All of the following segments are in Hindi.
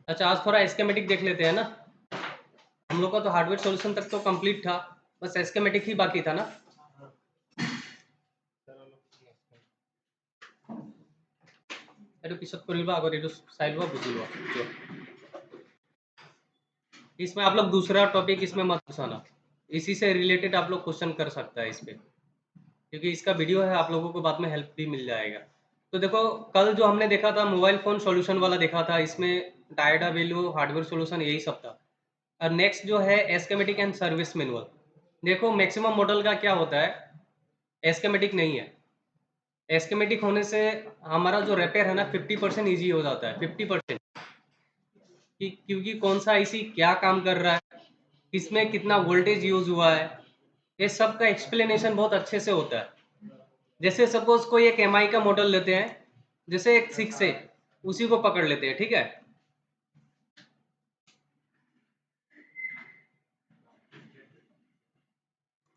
अच्छा, आज थोड़ा एस्केमेटिक देख लेते हैं ना। हम लोग का तो हार्डवेयर सॉल्यूशन तक तो कंप्लीट था, बस एस्केमेटिक ही बाकी था ना। एटू पिছত करिबा अगर एटू साइड हुआ बुझिबा जो इसमें आप लोग दूसरा टॉपिक इसमें मत घुसाना। इसी से रिलेटेड आप लोग क्वेश्चन कर सकता है इस पे, क्योंकि इसका वीडियो है, आप लोगों को बाद में हेल्प भी मिल जाएगा। तो देखो, कल जो हमने देखा था मोबाइल फ़ोन सॉल्यूशन वाला देखा था, इसमें डायडा वैल्यू हार्डवेयर सॉल्यूशन यही सब था। और नेक्स्ट जो है एस्केमेटिक एंड सर्विस मैनुअल। देखो मैक्सिमम मॉडल का क्या होता है, एस्केमेटिक नहीं है। एस्केमेटिक होने से हमारा जो रिपेयर है ना 50% ईजी हो जाता है, 50%, कि क्योंकि कौन सा आईसी क्या काम कर रहा है, किसमें कितना वोल्टेज यूज हुआ है, ये सब का एक्सप्लेनेशन बहुत अच्छे से होता है। जैसे सपोज कोई एक एमआई का मॉडल लेते हैं, जैसे एक 6 है, उसी को पकड़ लेते हैं, ठीक है।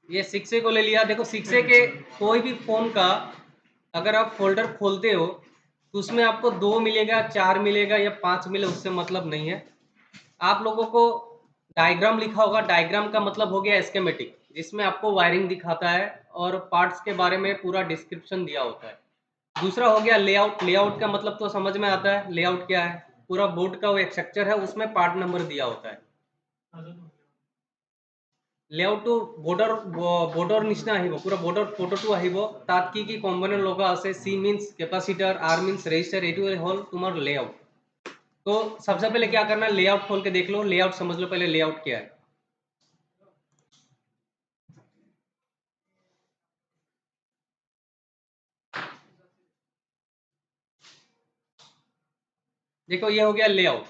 ये 6 को ले लिया। देखो 6 के कोई भी फोन का अगर आप फोल्डर खोलते हो तो उसमें आपको 2 मिलेगा, 4 मिलेगा या 5 मिले, उससे मतलब नहीं है। आप लोगों को डायग्राम लिखा होगा, डायग्राम का मतलब हो गया एस्केमेटिक, जिसमें आपको वायरिंग दिखाता है और पार्ट्स के बारे में पूरा डिस्क्रिप्शन दिया होता है। दूसरा हो गया लेआउट। लेआउट का मतलब तो समझ में आता है, लेआउट क्या है, पूरा बोर्ड का वो एक स्ट्रक्चर है, उसमें पार्ट नंबर दिया होता है। লেআউটটো বোর্ডৰ নিচিনা আহিব, পুৰা বোর্ডৰ ফটোটো আহিব, তাত কি কি কম্পোনেন্ট লগা আছে, C means capacitor, R means resistor, এইটো হল তোমার लेआउट। तो सबसे पहले क्या करना है, लेआउट खोल के देख लो, लेआउट समझ लो पहले लेआउट क्या है। देखो ये हो गया लेआउट,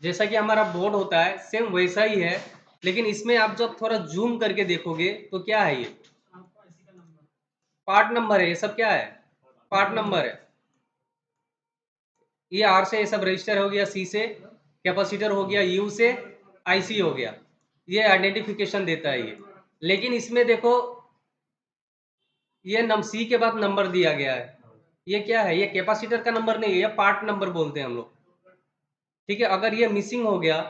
जैसा कि हमारा बोर्ड होता है सेम वैसा ही है, लेकिन इसमें आप जब थोड़ा जूम करके देखोगे तो क्या है, ये पार्ट नंबर है, ये सब क्या है, पार्ट नंबर है। ये आर से ये सब रजिस्टर हो गया, सी से कैपेसिटर हो गया, यू से आईसी हो गया, ये आइडेंटिफिकेशन देता है ये। लेकिन इसमें देखो ये सी के बाद नंबर दिया गया है, ये क्या है, ये कैपेसिटर का नंबर नहीं है, ये पार्ट नंबर बोलते हैं हम लोग, ठीक है। अगर ये मिसिंग हो गया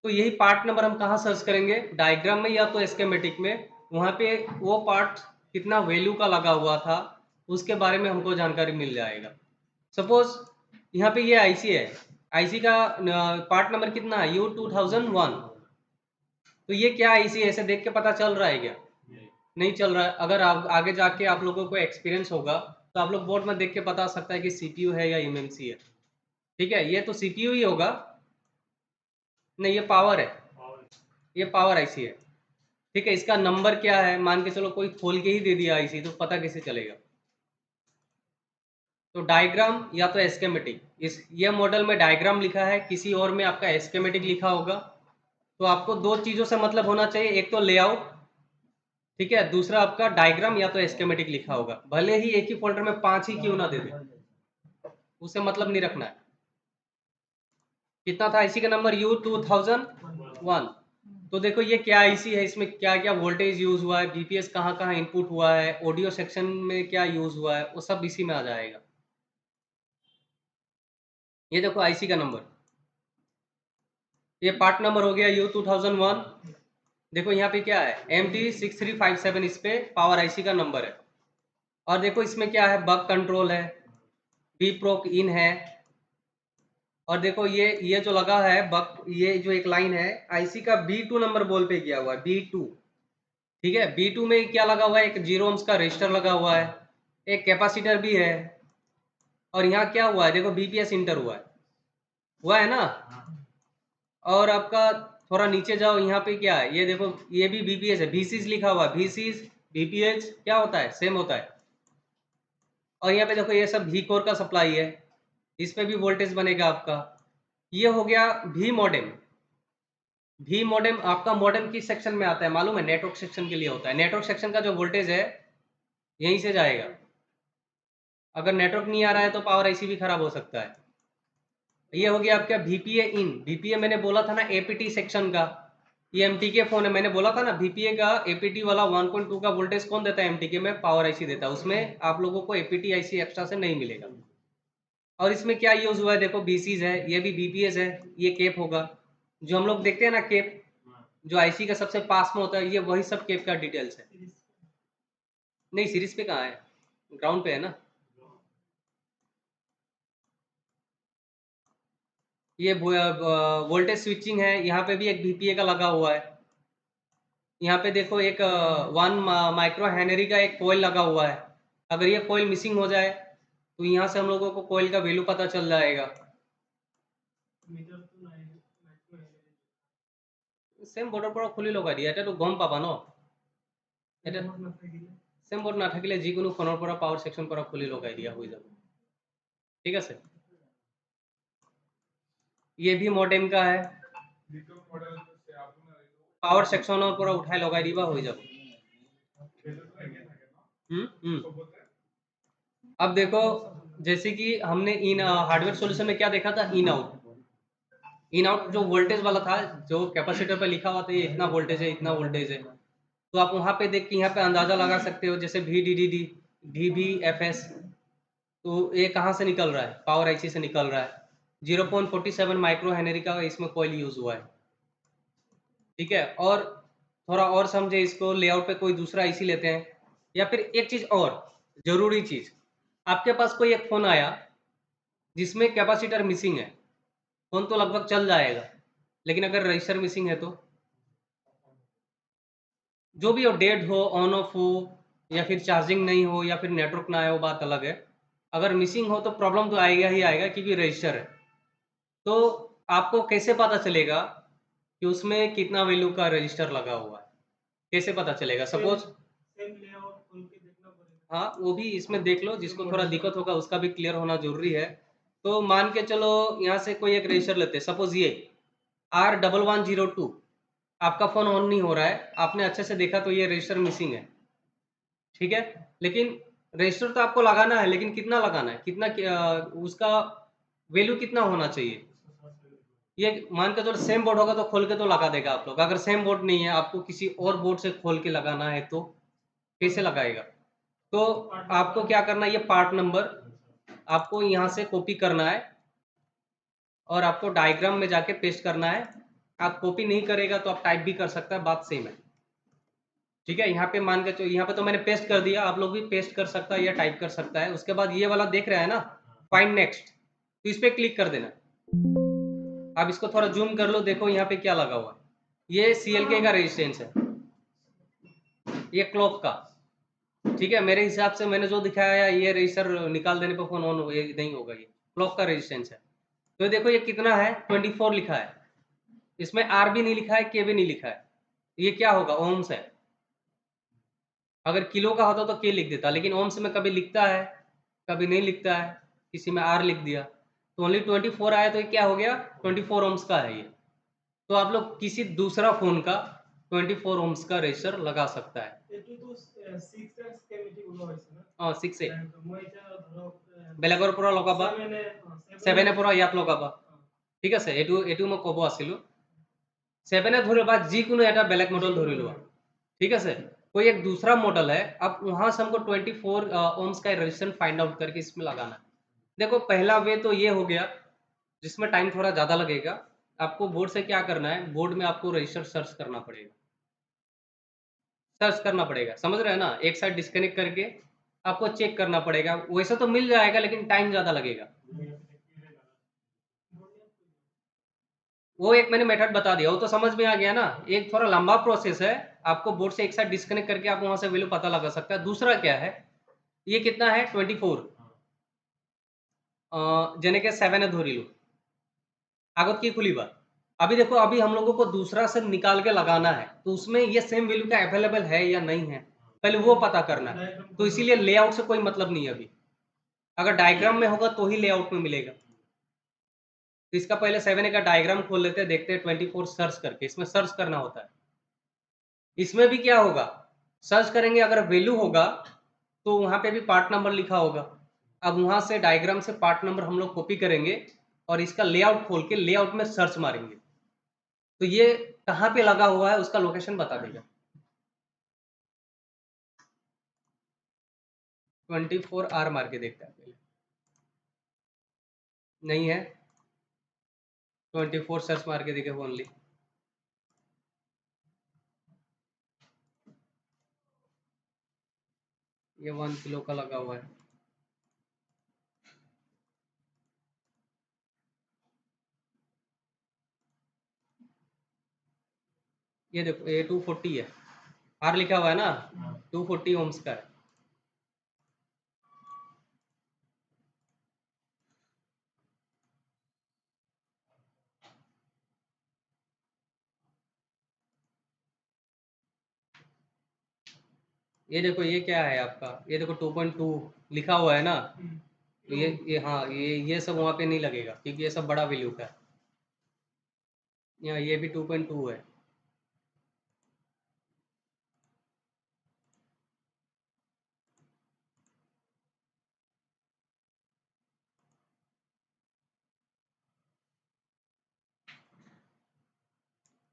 तो यही पार्ट नंबर हम कहाँ सर्च करेंगे, डायग्राम में या तो स्कीमेटिक में, वहाँ पे वो पार्ट कितना वैल्यू का लगा हुआ था उसके बारे में हमको जानकारी मिल जाएगा। सपोज यहाँ पे ये आईसी है, आईसी का पार्ट नंबर कितना है, U2001। तो ये क्या आईसी है, ऐसे देख के पता चल रहा है क्या, नहीं चल रहा है। अगर आप आगे जाके आप लोगों को एक्सपीरियंस होगा तो आप लोग बोर्ड में देख के बता सकता है कि सीपीयू है या एमएमसी है, ठीक है। ये तो सीपीयू ही होगा, नहीं ये पावर है, ये पावर आईसी है, ठीक है। इसका नंबर क्या है, मान के चलो कोई खोल के ही दे दिया आईसी, तो पता कैसे चलेगा। तो डायग्राम या तो एस्केमेटिक, इस ये मॉडल में डायग्राम लिखा है, किसी और में आपका एस्केमेटिक लिखा होगा। तो आपको दो चीज़ों से मतलब होना चाहिए, एक तो लेआउट, ठीक है, दूसरा आपका डायग्राम या तो एस्केमेटिक लिखा होगा, भले ही एक ही फोल्डर में 5 ही क्यों ना दे दे, उससे मतलब नहीं रखना है। कितना था आईसी का नंबर, U2001। तो देखो ये क्या आईसी है, इसमें क्या क्या वोल्टेज यूज हुआ है, बीपीएस कहाँ कहाँ इनपुट हुआ है, ऑडियो सेक्शन में क्या यूज हुआ है, वो सब इसी में आ जाएगा। ये देखो आईसी का नंबर, ये पार्ट नंबर हो गया U2001। देखो यहाँ पे क्या है, MT6357, इस पे पावर आईसी का नंबर है। और देखो इसमें क्या है, बग कंट्रोल है, बी प्रोक इन है। और देखो ये जो लगा है बग, ये जो एक लाइन है आईसी का B2 नंबर बोल पे गया हुआ है, B2, ठीक है। B2 में क्या लगा हुआ है, एक 0 ohms का रजिस्टर लगा हुआ है, एक कैपेसिटर भी है। और यहाँ क्या हुआ है, देखो बीपीएस इंटर हुआ है ना। और आपका थोड़ा नीचे जाओ, यहाँ पे क्या है, ये देखो ये भी बीपीएस है, VCs लिखा हुआ है, VCs बीपीएच क्या होता है, सेम होता है। और यहाँ पे देखो ये सब भी कोर का सप्लाई है, इस पे भी वोल्टेज बनेगा आपका। ये हो गया भी मॉडेम। भी मॉडेम आपका मॉडेम किस सेक्शन में आता है मालूम है, नेटवर्क सेक्शन के लिए होता है। नेटवर्क सेक्शन का जो वोल्टेज है यहीं से जाएगा, अगर नेटवर्क नहीं आ रहा है तो पावर आईसी भी खराब हो सकता है। ये हो गया आपका VPA इन। VPA मैंने बोला था ना APT सेक्शन का, ये MTK फोन है, मैंने बोला था ना VPA का APT वाला 1.2 का वोल्टेज कौन देता है, MTK में पावर आईसी देता है, उसमें आप लोगों को APT आईसी एक्स्ट्रा से नहीं मिलेगा। और इसमें क्या यूज हुआ है, देखो बीसीज है, ये भी बीपीएस है, ये केप होगा, जो हम लोग देखते हैं ना केप, जो आईसी का सबसे पास में होता है, ये वही सब केप का डिटेल्स है। नहीं सीरीज पे कहाँ है, ग्राउंड पे है ना। ये वोल्टेज स्विचिंग है, यहाँ पे भी एक बीपीए का लगा हुआ है। यहाँ पे देखो एक 1 माइक्रो हेनरी का एक कोयल लगा हुआ है। अगर ये कोयल मिसिंग हो जाए तो यहाँ से हम लोगों को कोयल का वैल्यू पता चल जाएगा। সেম বোর্ডৰ পৰা খুলি লগাই দিয়া, এতিয়াতো গম পাবা ন। এটা সেম বোর্ড নাথাকিলে যিকোনো ফোনৰ পৰা পাৱাৰ সেকশন পৰা খুলি লগাই দিয়া হৈ যাব। ঠিক আছে, ये भी मॉडेम का है, पावर सेक्शনৰ পৰা उठाई লগাই দিবা হৈ যাব। अब देखो जैसे कि हमने इन हार्डवेयर सॉल्यूशन में क्या देखा था, इन आउट। इन आउट जो वोल्टेज वाला था, जो कैपेसिटर पे लिखा हुआ था ये इतना वोल्टेज है, इतना वोल्टेज है, तो आप वहां पे देख के यहाँ पे अंदाजा लगा सकते हो, जैसे VDDD, DBFS, तो ये कहाँ से निकल रहा है, पावर आईसी से निकल रहा है। 0.47 माइक्रो हेनरी का इसमें कॉइल यूज हुआ है। ठीक है, और थोड़ा और समझे इसको, लेआउट पे कोई दूसरा आईसी लेते हैं, या फिर एक चीज और जरूरी चीज, आपके पास कोई एक फोन आया जिसमें कैपेसिटर मिसिंग है, फोन तो लगभग चल जाएगा, लेकिन अगर रजिस्टर मिसिंग है तो जो भी हो, डेड हो, ऑन ऑफ हो, या फिर चार्जिंग नहीं हो, या फिर नेटवर्क ना आए, वो बात अलग है। अगर मिसिंग हो तो प्रॉब्लम तो आएगा ही आएगा, क्योंकि रजिस्टर है। तो आपको कैसे पता चलेगा कि उसमें कितना वैल्यू का रजिस्टर लगा हुआ है, कैसे पता चलेगा? सपोज हाँ, वो भी इसमें देख लो, जिसको थोड़ा दिक्कत होगा उसका भी क्लियर होना जरूरी है। तो मान के चलो यहाँ से कोई एक रजिस्टर लेते हैं, सपोज ये R1102, आपका फोन ऑन नहीं हो रहा है, आपने अच्छे से देखा तो ये रजिस्टर मिसिंग है। ठीक है, लेकिन रजिस्टर तो आपको लगाना है, लेकिन कितना लगाना है, कितना उसका वैल्यू कितना होना चाहिए। ये मान के चलो सेम बोर्ड होगा तो खोल के तो लगा देगा आप लोग, अगर सेम बोर्ड नहीं है, आपको किसी और बोर्ड से खोल के लगाना है तो कैसे लगाएगा? तो आपको क्या करना है, ये पार्ट नंबर आपको यहाँ से कॉपी करना है और आपको डायग्राम में जाके पेस्ट करना है। आप कॉपी नहीं करेगा तो आप टाइप भी कर सकता है, बात सेम है। ठीक है, यहाँ पे मान के यहाँ पे तो मैंने पेस्ट कर दिया, आप लोग भी पेस्ट कर सकता है या टाइप कर सकता है। उसके बाद ये वाला देख रहे हैं ना, फाइंड नेक्स्ट, तो इस पे क्लिक कर देना। आप इसको थोड़ा जूम कर लो, देखो यहाँ पे क्या लगा हुआ है, ये CLK का रेजिस्टेंस है, ये क्लॉक का। ठीक है, मेरे हिसाब से मैंने जो दिखाया है, ये रजिस्टर निकाल देने पे फोन ऑन नहीं होगा, ये क्लॉक का रेजिस्टेंस है। तो देखो ये कितना है, 24 लिखा है, इसमें R भी नहीं लिखा है, K भी नहीं लिखा है, ये क्या होगा, ओम्स है। अगर किलो का होता तो K लिख देता, लेकिन ओम्स में कभी लिखता है कभी नहीं लिखता है, किसी में R लिख दिया, तो ओनली 24 आया, तो ये क्या हो गया, 24 ओम्स का है ये। तो आप लोग किसी दूसरा फोन का 24 ओम्स का रजिस्टर लगा सकता है। हाँ 6 বেলেগৰ পৰা লগাবা, 7 পৰা ইয়াত লগাবা। ঠিক আছে, এইটো মই ক'ব আছিলো, 7 ধরে বা যিকোনো এটা বেলেগ মডেল ধরে लो। ठीक है सर, कोई एक दूसरा मॉडल है, अब वहां से हमको 24 ओम्स का रेजिस्टेंस फाइंड आउट करके इसमें लगाना है। देखो पहला वे तो ये हो गया, जिसमें टाइम थोड़ा ज्यादा लगेगा। आपको बोर्ड से क्या करना है, बोर्ड में आपको रजिस्टर सर्च करना पड़ेगा, समझ रहे हैं ना। एक साइड डिस्कनेक्ट करके आपको चेक करना पड़ेगा, वैसे तो मिल जाएगा लेकिन टाइम ज्यादा लगेगा। वो एक मैंने मेथड बता दिया, वो तो समझ में आ गया ना। एक थोड़ा लंबा प्रोसेस है, आपको बोर्ड से एक साइड डिस्कनेक्ट करके आप वहां से वैल्यू पता लगा सकता है। दूसरा क्या है, ये कितना है 24, जेने के 7 धोरी लो आगत की खुली बात। अभी देखो, अभी हम लोगों को दूसरा से निकाल के लगाना है, तो उसमें ये सेम वैल्यू का अवेलेबल है या नहीं है, पहले वो पता करना है। तो इसीलिए लेआउट से कोई मतलब नहीं है अभी, अगर डायग्राम में होगा तो ही लेआउट में मिलेगा। तो इसका पहले 7A का डायग्राम खोल लेते हैं, देखते हैं 24 सर्च करके, इसमें सर्च करना होता है। इसमें भी क्या होगा, सर्च करेंगे, अगर वैल्यू होगा तो वहां पे भी पार्ट नंबर लिखा होगा। अब वहां से डायग्राम से पार्ट नंबर हम लोग कॉपी करेंगे और इसका लेआउट खोल के लेआउट में सर्च मारेंगे, तो ये कहाँ पे लगा हुआ है उसका लोकेशन बता देगा। 24R मार के देखते हैं पहले। नहीं है, 24 सर्च मार के देखो ओनली। ये 1 किलो का लगा हुआ है। ये देखो ये 240 है, आर लिखा हुआ है ना, 240 ओम्स का है। ये देखो ये क्या है आपका, ये देखो 2.2 लिखा हुआ है ना, तो ये हाँ ये सब वहाँ पे नहीं लगेगा क्योंकि ये सब बड़ा वैल्यू का है। यहाँ ये भी 2.2 है।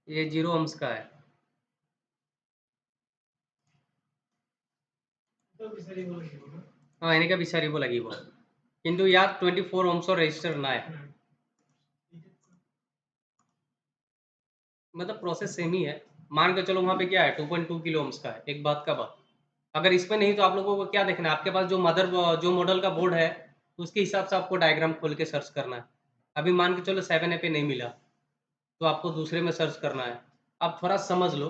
ये 0 ओम्स का है। हाँ एने का विचारिब লাগিব, किंतु यार 24 ओम्सर रेजिस्टर ना है, मतलब प्रोसेस सेम ही है। मान के चलो वहाँ पे क्या है 2.2 किलो ओम्स का है, एक बात का बात। अगर इसमें नहीं तो आप लोगों को क्या देखना है, आपके पास जो मॉडल का बोर्ड है उसके हिसाब से आपको डायग्राम खोल के सर्च करना है। अभी मान के चलो 7A पे नहीं मिला तो आपको दूसरे में सर्च करना है। आप थोड़ा समझ लो,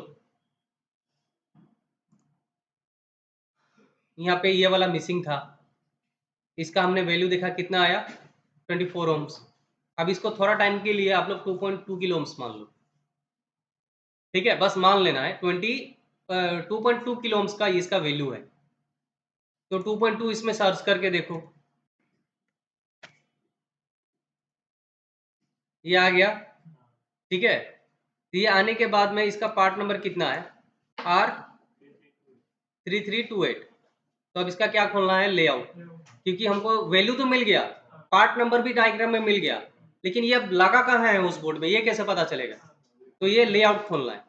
यहाँ पे ये वाला मिसिंग था, इसका हमने वैल्यू देखा कितना आया 24 ओम्स। अब इसको थोड़ा टाइम के लिए आप लोग 2.2 किलो ओम्स मान लो, ठीक है, बस मान लेना है 2.2 किलो ओम्स का इसका वैल्यू है। तो 2.2 इसमें सर्च करके देखो, ये आ गया, ठीक है। तो ये आने के बाद में इसका पार्ट नंबर कितना है, R3328। तो अब इसका क्या खोलना है, लेआउट, क्योंकि हमको वैल्यू तो मिल गया, पार्ट नंबर भी डायग्राम में मिल गया, लेकिन ये अब लगा कहाँ है उस बोर्ड में, ये कैसे पता चलेगा। तो ये लेआउट खोलना है।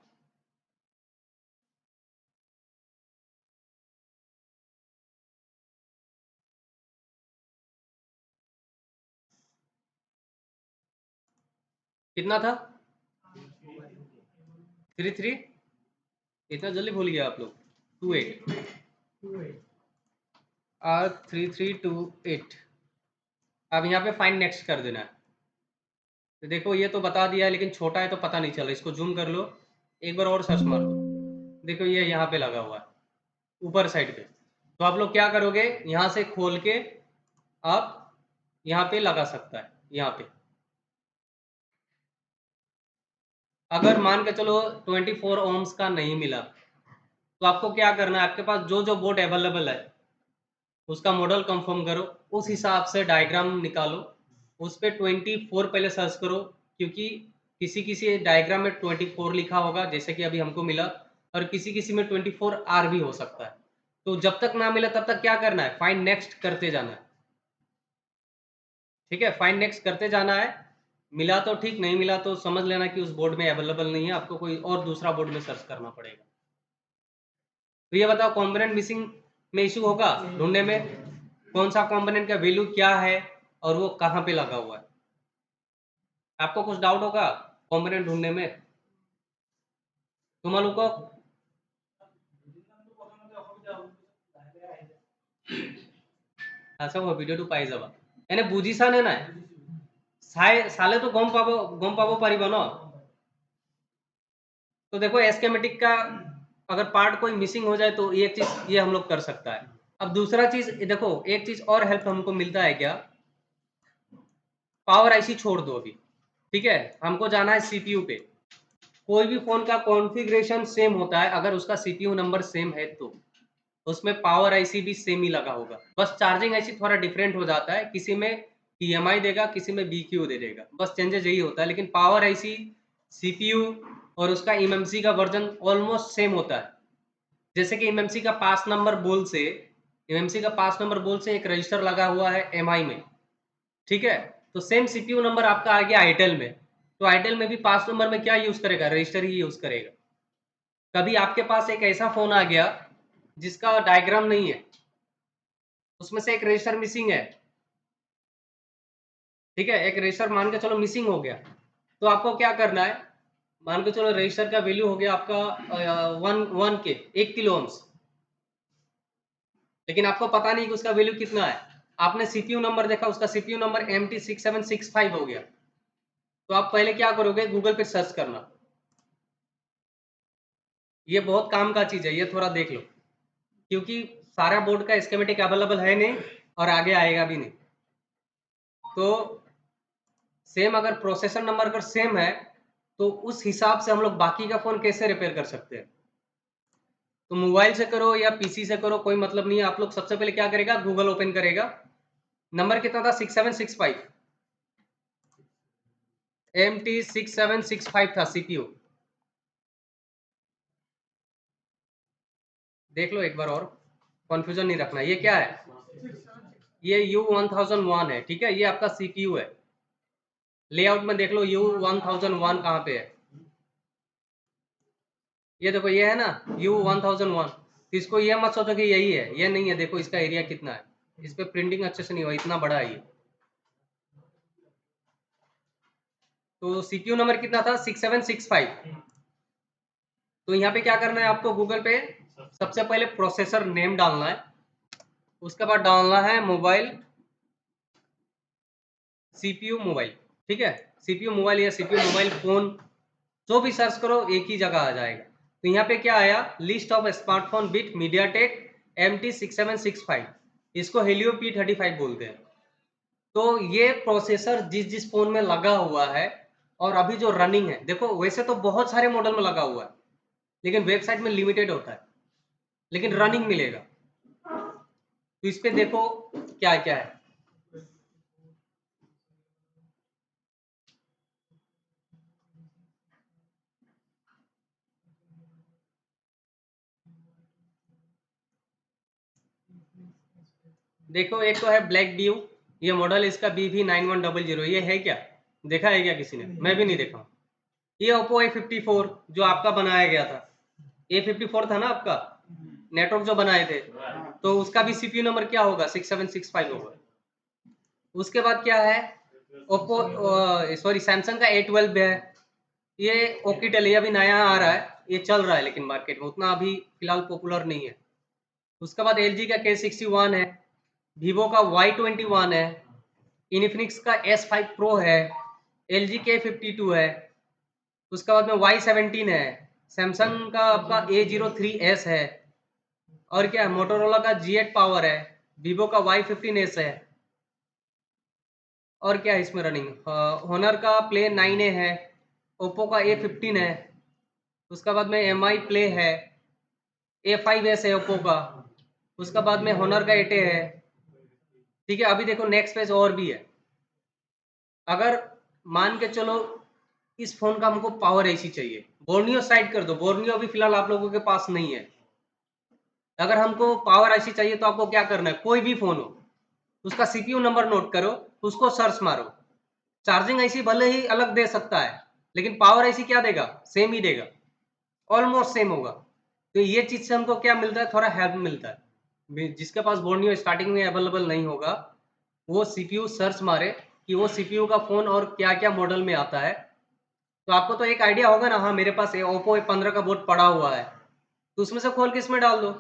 कितना था 33, इतना जल्दी भूल गया आप लोग। 28 R3328। अब यहाँ पे फाइंड नेक्स्ट कर देना है। तो देखो ये तो बता दिया है लेकिन छोटा है तो पता नहीं चला, इसको जूम कर लो, एक बार और सर्च मार दो, देखो ये यहाँ पे लगा हुआ है ऊपर साइड पे। तो आप लोग क्या करोगे, यहाँ से खोल के आप यहाँ पे लगा सकता है, यहाँ पे। अगर मान के चलो 24 ओम्स का नहीं मिला तो आपको क्या करना है, आपके पास जो जो बोर्ड अवेलेबल है उसका मॉडल कंफर्म करो, उस हिसाब से डायग्राम निकालो, उस पर 24 पहले सर्च करो, क्योंकि किसी किसी डायग्राम में 24 लिखा होगा जैसे कि अभी हमको मिला, और किसी किसी में 24R भी हो सकता है। तो जब तक ना मिला तब तक क्या करना है, फाइंड नेक्स्ट करते जाना है, ठीक है, फाइंड नेक्स्ट करते जाना है। मिला तो ठीक, नहीं मिला तो समझ लेना कि उस बोर्ड में अवेलेबल नहीं है, आपको कोई और दूसरा बोर्ड में सर्च करना पड़ेगा। तो ये बताओ कंपोनेंट मिसिंग में इशू होगा ढूंढने में, कौन सा कंपोनेंट का वैल्यू क्या है और वो कहाँ पे लगा हुआ है। आपको कुछ डाउट होगा कंपोनेंट ढूंढने में तुम लोग को। আচ্ছা ভিডিওটো পাই যাবা, এনে বুজিছানে নাই, চালে তো গম পাব পাৰিবা ন। तो देखो एस्केमेटिक का अगर पार्ट कोई मिसिंग हो जाए तो ये चीज ये हम लोग कर सकता है। अब दूसरा चीज देखो, एक चीज और हेल्प हमको मिलता है क्या, पावर आईसी छोड़ दो अभी, ठीक है, हमको जाना है सीपीयू पे। कोई भी फोन का कॉन्फ़िगरेशन सेम होता है अगर उसका सीपीयू नंबर सेम है तो उसमें पावर आईसी भी सेम ही लगा होगा, बस चार्जिंग आईसी थोड़ा डिफरेंट हो जाता है, किसी में पीएमआई देगा किसी में बीक्यू दे देगा, बस चेंजेस यही होता है। लेकिन पावर आईसी, सीपीयू और उसका एमएमसी का वर्जन ऑलमोस्ट सेम होता है। जैसे कि एमएमसी का पास नंबर बोल से, एमएमसी का पास नंबर बोल से एक रजिस्टर लगा हुआ है एमआई में, ठीक है, तो सेम सीपीयू नंबर आपका आ गया आईटेल में, तो आईटेल में भी पास नंबर में क्या यूज करेगा, रजिस्टर ही यूज करेगा। कभी आपके पास एक ऐसा फोन आ गया जिसका डायग्राम नहीं है, उसमें से एक रजिस्टर मिसिंग है, ठीक है, एक रजिस्टर मान के चलो मिसिंग हो गया, तो आपको क्या करना है, मान के चलो रजिस्टर का वैल्यू हो गया आपका 1 के 1 किलो ओम्स, लेकिन आपको पता नहीं कि उसका वैल्यू कितना है। आपने सीपीयू नंबर देखा, उसका सीपीयू नंबर MT6765 हो गया, तो आप पहले क्या करोगे, गूगल पे सर्च करना। ये बहुत काम का चीज है, ये थोड़ा देख लो, क्योंकि सारा बोर्ड का स्कीमेटिक अवेलेबल है नहीं और आगे आएगा भी नहीं। तो सेम अगर प्रोसेसर नंबर अगर सेम है, तो उस हिसाब से हम लोग बाकी का फोन कैसे रिपेयर कर सकते हैं। तो मोबाइल से करो या पीसी से करो, कोई मतलब नहीं है। आप लोग सबसे पहले क्या करेगा, गूगल ओपन करेगा। नंबर कितना था, 6765, MT6765 था सीपीयू। देख लो एक बार और, कंफ्यूजन नहीं रखना। ये क्या है, ये U1001 है, ठीक है, ये आपका सीपीयू है। लेआउट में देख लो U1001 कहाँ पे है, ये देखो, ये है ना U1001। इसको ये मत सोचो कि यही है, ये नहीं है। देखो इसका एरिया कितना है, इस पे प्रिंटिंग अच्छे से नहीं हुआ, इतना बड़ा है ये। तो सीपीयू नंबर कितना था, 6765। तो यहाँ पे क्या करना है आपको, गूगल पे सबसे पहले प्रोसेसर नेम डालना है, उसके बाद डालना है मोबाइल, सीपीयू मोबाइल, ठीक है, सीपीयू मोबाइल या सीपीयू मोबाइल फोन, जो भी सर्च करो एक ही जगह आ जाएगा। तो यहाँ पे क्या आया, list of smartphone bit MediaTek MT6765, इसको हेलियो P35 बोलते हैं। तो ये प्रोसेसर जिस जिस फोन में लगा हुआ है और अभी जो रनिंग है, देखो वैसे तो बहुत सारे मॉडल में लगा हुआ है, लेकिन वेबसाइट में लिमिटेड होता है, लेकिन रनिंग मिलेगा। तो इस पे देखो क्या क्या है। देखो एक तो है ब्लैक व्यू, ये मॉडल इसका BV9100, ये है क्या, देखा है क्या किसी ने, मैं भी नहीं देखा हूँ। ये Oppo A54 जो आपका बनाया गया था, A54 था ना आपका, नेटवर्क जो बनाए थे, तो उसका भी सीपीयू नंबर क्या होगा, 6765 होगा। उसके बाद क्या है, ओप्पो सॉरी सैमसंग का A12 है, ये ओकीटेल, ये अभी नया आ रहा है, ये चल रहा है लेकिन मार्केट में उतना अभी फिलहाल पॉपुलर नहीं है। उसके बाद LG का K61 है, Vivo का Y21 है, इन्फिनिक्स का S5 Pro है, LG K52 है, उसके बाद में Y17 है, सैमसंग का आपका A03s है, और क्या है, मोटोरोला का G8 पावर है, Vivo का Y15s है, और क्या है इसमें रनिंग, होनर का प्ले 9a है, ओप्पो का A15 है, उसके बाद में MI प्ले है, A5s है ओप्पो का, उसके बाद में होनर का 8a है। ठीक है, अभी देखो नेक्स्ट पेज और भी है। अगर मान के चलो इस फोन का हमको पावर एसी चाहिए, बोर्नियो साइड कर दो, बोर्नियो अभी फिलहाल आप लोगों के पास नहीं है। अगर हमको पावर आईसी चाहिए तो आपको क्या करना है, कोई भी फोन हो उसका सीपीयू नंबर नोट करो, उसको सर्च मारो। चार्जिंग आईसी भले ही अलग दे सकता है, लेकिन पावर आईसी क्या देगा, सेम ही देगा, ऑलमोस्ट सेम होगा। तो ये चीज से हमको क्या मिलता है, थोड़ा हेल्प मिलता है। जिसके पास बोर्नियो स्टार्टिंग में अवेलेबल नहीं होगा, वो सीपीयू सर्च मारे कि वो सीपीयू का फोन और क्या क्या मॉडल में आता है, तो आपको तो एक आइडिया होगा ना, हाँ मेरे पास ओप्पो A15 का बोर्ड पड़ा हुआ है, तो उसमें से खोल के इसमें डाल दो।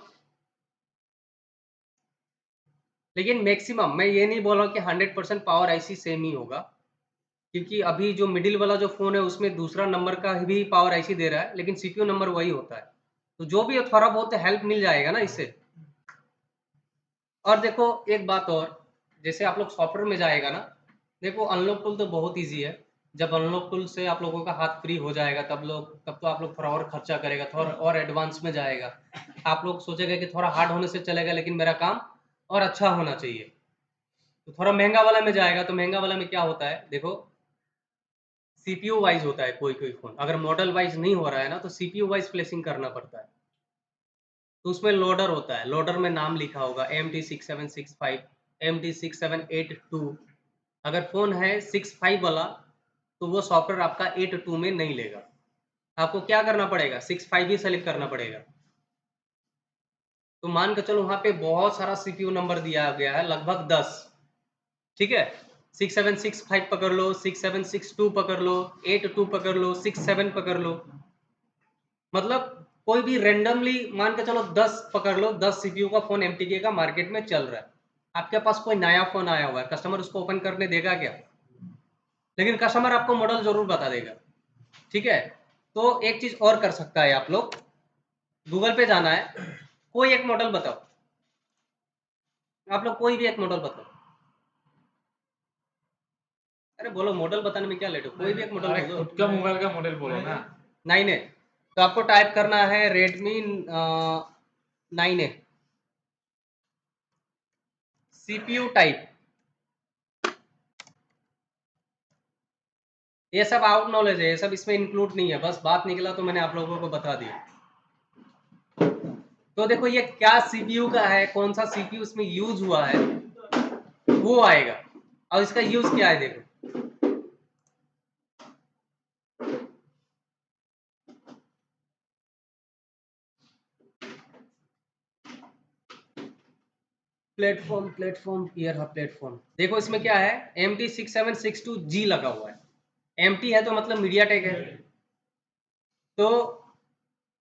लेकिन मैक्सिमम मैं ये नहीं बोल रहा कि 100% पावर आईसी सेम ही होगा, क्योंकि अभी जो मिडिल वाला जो फोन है उसमें दूसरा नंबर का भी पावर आईसी दे रहा है, लेकिन सीपीयू नंबर वही होता है। तो जो भी थोड़ा बहुत हेल्प मिल जाएगा ना इससे। और देखो एक बात और, जैसे आप लोग सॉफ्टवेयर में जाएगा ना, देखो अनलॉक टूल तो बहुत ईजी है। जब अनलॉक टूल से आप लोगों का हाथ फ्री हो जाएगा, तब तो आप लोग थोड़ा और खर्चा करेगा, थोड़ा और एडवांस में जाएगा। आप लोग सोचेगा कि थोड़ा हार्ड होने से चलेगा, लेकिन मेरा काम और अच्छा होना चाहिए, तो थोड़ा महंगा वाला में जाएगा। तो महंगा वाला में क्या होता है, देखो सीपीयू वाइज होता है, कोई कोई फोन अगर मॉडल वाइज नहीं हो रहा है ना, तो सीपीयू वाइज प्लेसिंग करना पड़ता है। तो उसमें लोडर होता है, लोडर में नाम लिखा होगा MT6765, MT6782। अगर फोन है 65 वाला, तो वो सॉफ्टवेयर आपका 82 में नहीं लेगा, आपको क्या करना पड़ेगा, 65 ही सेलेक्ट करना पड़ेगा। तो मान के चलो वहां पे बहुत सारा सीपीयू नंबर दिया गया है, लगभग 10, ठीक है, 6765 पकड़ लो, 6762 पकड़ लो, 82 पकड़ लो, 67 पकड़ लो, मतलब कोई भी रेंडमली मान के चलो 10 पकड़ लो, 10 सीपीयू का फोन एमटीके का मार्केट में चल रहा है। आपके पास कोई नया फोन आया हुआ है, कस्टमर उसको ओपन करने देगा क्या? लेकिन कस्टमर आपको मॉडल जरूर बता देगा। ठीक है, तो एक चीज और कर सकता है, आप लोग गूगल पे जाना है, कोई एक मॉडल बताओ, आप लोग कोई भी एक मॉडल बताओ। अरे बोलो, मॉडल बताने में क्या लेट हो, कोई भी एक मॉडल बोलो। खुद का मोबाइल का मॉडल बोलो ना। 9A, तो आपको टाइप करना है Redmi 9A, CPU टाइप। ये सब आउट नॉलेज है, ये सब इसमें इंक्लूड नहीं है, बस बात निकला तो मैंने आप लोगों को बता दिया। तो देखो ये क्या सीपीयू का है, कौन सा सीपीयू इसमें यूज हुआ है वो आएगा, और इसका यूज क्या है देखो। प्लेटफॉर्म, प्लेटफॉर्म ईयर, हाँ प्लेटफॉर्म, देखो इसमें क्या है, MT6762G लगा हुआ है। MT है तो मतलब मीडियाटेक है, तो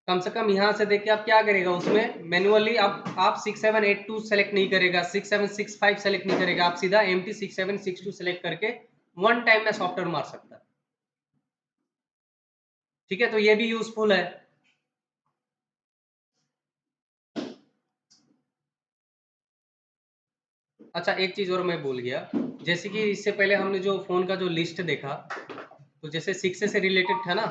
कम से कम यहाँ से देख के आप क्या करेगा, उसमें मैनुअली आप 6782 सेलेक्ट नहीं करेगा, 6765 सेलेक्ट नहीं करेगा, आप सीधा MT6762 सेलेक्ट करके वन टाइम में सॉफ्टवेयर मार सकता है। ठीक है, तो ये भी यूजफुल है। अच्छा एक चीज और मैं भूल गया, जैसे कि इससे पहले हमने जो फोन का जो लिस्ट देखा, तो जैसे 6 से रिलेटेड था ना,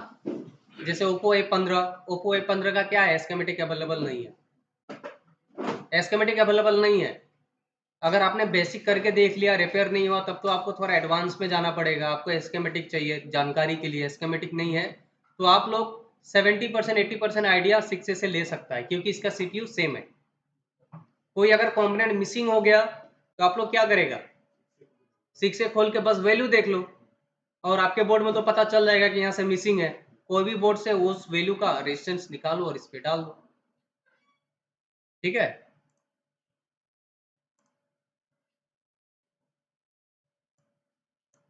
जैसे ओप्पो A15 का क्या है, स्कीमेटिक अवेलेबल नहीं है, स्कीमेटिक अवेलेबल नहीं है। अगर आपने बेसिक करके देख लिया, रिपेयर नहीं हुआ, तब तो आपको थोड़ा एडवांस में जाना पड़ेगा, आपको स्कीमेटिक चाहिए जानकारी के लिए, स्कीमेटिक नहीं है तो आप लोग 70% 80% आइडिया 6 से ले सकता है, क्योंकि इसका सीपीयू सेम है। कोई अगर कंपोनेंट मिसिंग हो गया तो आप लोग क्या करेगा, 6 से खोल के बस वैल्यू देख लो, और आपके बोर्ड में तो पता चल जाएगा कि यहाँ से मिसिंग है। कोई भी बोर्ड से उस वैल्यू का रेजिस्टेंस निकालो और इस पे डाल दो। ठीक है,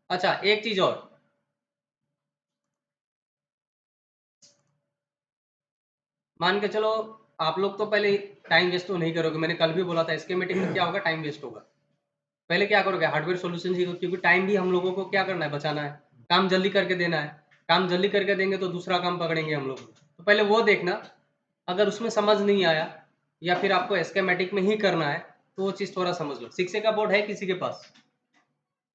अच्छा एक चीज और, मान के चलो आप लोग तो पहले टाइम वेस्ट तो नहीं करोगे, मैंने कल भी बोला था स्कीमेटिक में क्या होगा, टाइम वेस्ट होगा। पहले क्या करोगे, हार्डवेयर सॉल्यूशन सीखो, क्योंकि टाइम भी हम लोगों को क्या करना है, बचाना है, काम जल्दी करके देना है। काम जल्दी करके देंगे तो दूसरा काम पकड़ेंगे हम लोग, तो पहले वो देखना। अगर उसमें समझ नहीं आया या फिर आपको स्कीमेटिक में ही करना है तो वो चीज़ थोड़ा समझ लो। 6 का बोर्ड है किसी के पास?